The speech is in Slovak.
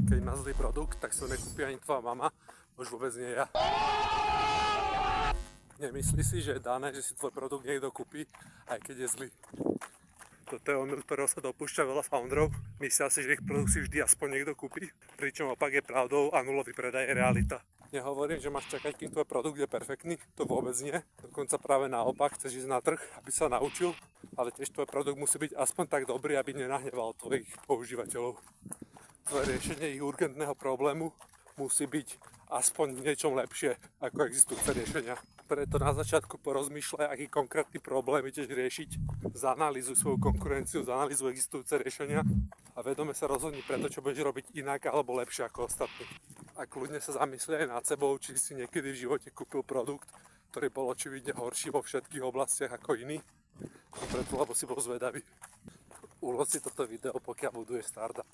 Keď má zlý produkt, tak si ho nekúpi ani tvoja mama, už vôbec nie ja. Nemyslí si, že je dané, že si tvoj produkt niekto kúpi, aj keď je zlý. Toto je omyl, ktorého sa dopúšťa veľa founderov. Myslia si, že ich produkt si vždy aspoň niekto kúpi, pričom opak je pravdou a nulový predaj je realita. Nehovorím, že máš čakať, kým tvoj produkt je perfektný, to vôbec nie. Dokonca práve naopak, chceš ísť na trh, aby sa naučil, ale tiež tvoj produkt musí byť aspoň tak dobrý, aby nenahneval tvojich používateľov. Tvoje riešenie ich urgentného problému musí byť aspoň v niečom lepšie ako existujúce riešenia. Preto na začiatku porozmýšľaj, aký konkrétny problém ideš riešiť, zanalýzuj svoju konkurenciu, zanalýzuj existujúce riešenia a vedome sa rozhodni pre to, čo budeš robiť inak alebo lepšie ako ostatní. A kľudne sa zamysli aj nad sebou, či si niekedy v živote kúpil produkt, ktorý bol očividne horší vo všetkých oblastiach ako iný, preto lebo si bol zvedavý. Ulož si toto video, pokiaľ buduješ startup.